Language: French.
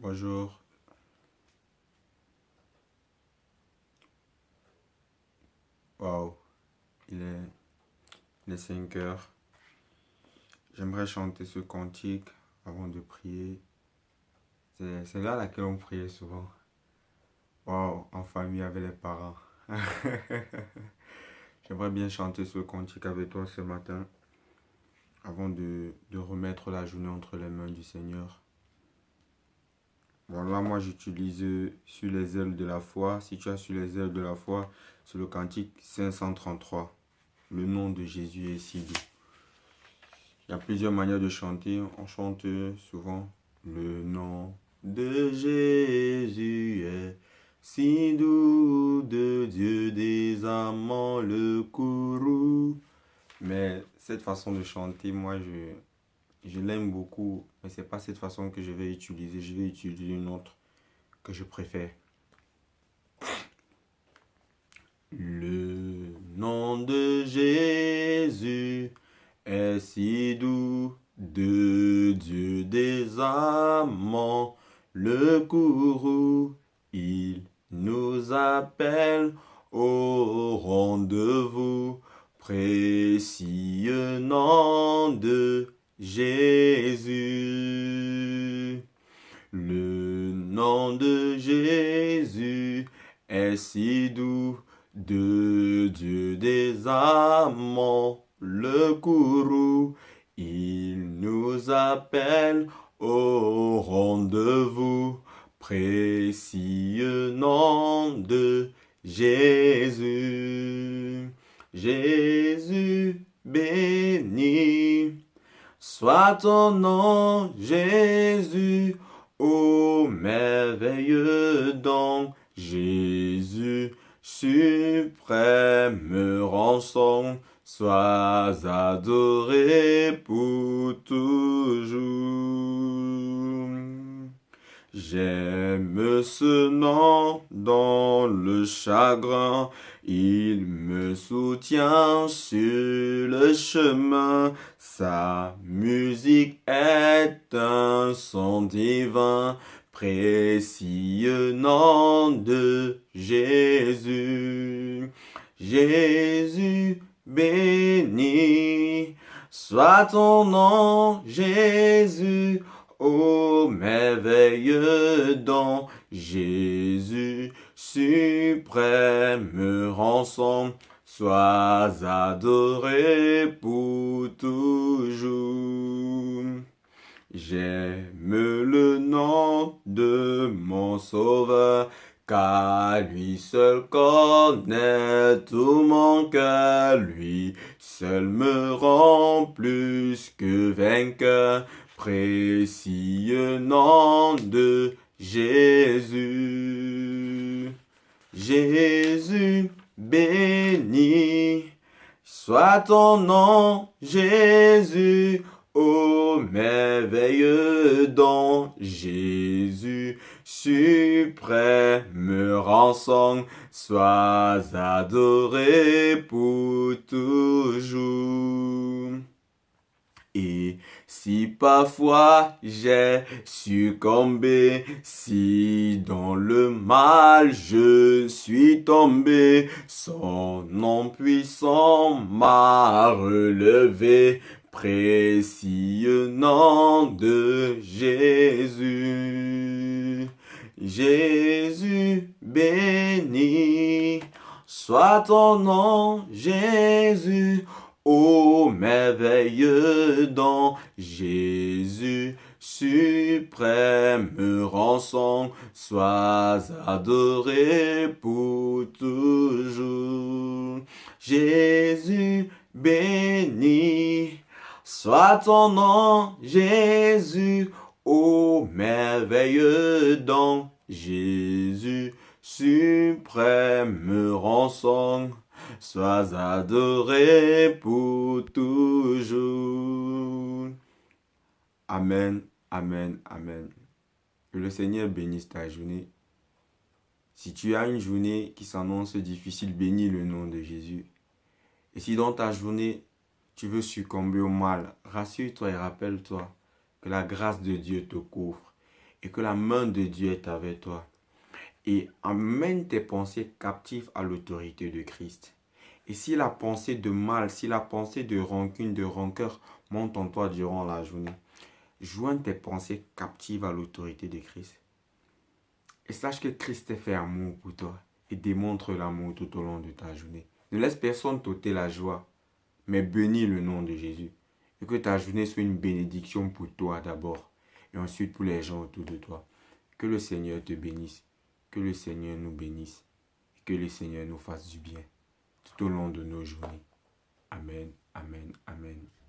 Bonjour. Waouh, il est, il est 5 heures. J'aimerais chanter ce cantique avant de prier. C'est là laquelle on priait souvent. Waouh, en famille avec les parents. J'aimerais bien chanter ce cantique avec toi ce matin avant de remettre la journée entre les mains du Seigneur. Bon, là, moi, j'utilise sur les ailes de la foi. Si tu as sur les ailes de la foi, c'est le cantique 533. Le nom de Jésus est si doux. Il y a plusieurs manières de chanter. On chante souvent le nom de Jésus est si doux, de Dieu des amants le courroux. Mais cette façon de chanter, moi, je l'aime beaucoup. Mais c'est pas cette façon que je vais utiliser. Je vais utiliser une autre que je préfère. Le nom de Jésus est si doux, de Dieu des amants, le courroux, il nous appelle au rendez-vous, précieux nom de Jésus. Le nom de Jésus est si doux, de Dieu des amants, le courroux, il nous appelle au rendez-vous, précieux nom de Jésus. Jésus béni, soit ton nom, Jésus, ô merveilleux don, Jésus, suprême rançon, sois adoré pour toujours. J'aime ce nom dans le chagrin, il me soutient sur le chemin, sa musique est un son divin, précieux nom de Jésus. Jésus béni, soit ton nom, Jésus, ô merveilleux don, Jésus, suprême rançon, sois adoré pour toujours. J'aime le nom de mon sauveur, car lui seul connaît tout mon cœur, lui seul me rend plus que vainqueur, précieux nom de Jésus. Jésus béni, soit ton nom, Jésus, ô merveilleux don, Jésus, suprême rançon, sois adoré pour toujours. Et si parfois j'ai succombé, si dans le mal je suis tombé, son nom puissant m'a relevé, précieux nom de Jésus. Jésus béni, soit ton nom, Jésus, ô merveilleux don, Jésus, suprême rançon, sois adoré pour toujours. Jésus béni, soit ton nom, Jésus, ô merveilleux don, Jésus, suprême rançon, sois adoré pour toujours. Amen, amen, amen. Que le Seigneur bénisse ta journée. Si tu as une journée qui s'annonce difficile, bénis le nom de Jésus. Et si dans ta journée, tu veux succomber au mal, rassure-toi et rappelle-toi que la grâce de Dieu te couvre et que la main de Dieu est avec toi. Et amène tes pensées captives à l'autorité de Christ. Et si la pensée de mal, si la pensée de rancune, de rancœur monte en toi durant la journée, joins tes pensées captives à l'autorité de Christ. Et sache que Christ est fait amour pour toi et démontre l'amour tout au long de ta journée. Ne laisse personne t'ôter la joie, mais bénis le nom de Jésus. Et que ta journée soit une bénédiction pour toi d'abord et ensuite pour les gens autour de toi. Que le Seigneur te bénisse, que le Seigneur nous bénisse et que le Seigneur nous fasse du bien tout au long de nos journées. Amen, amen, amen.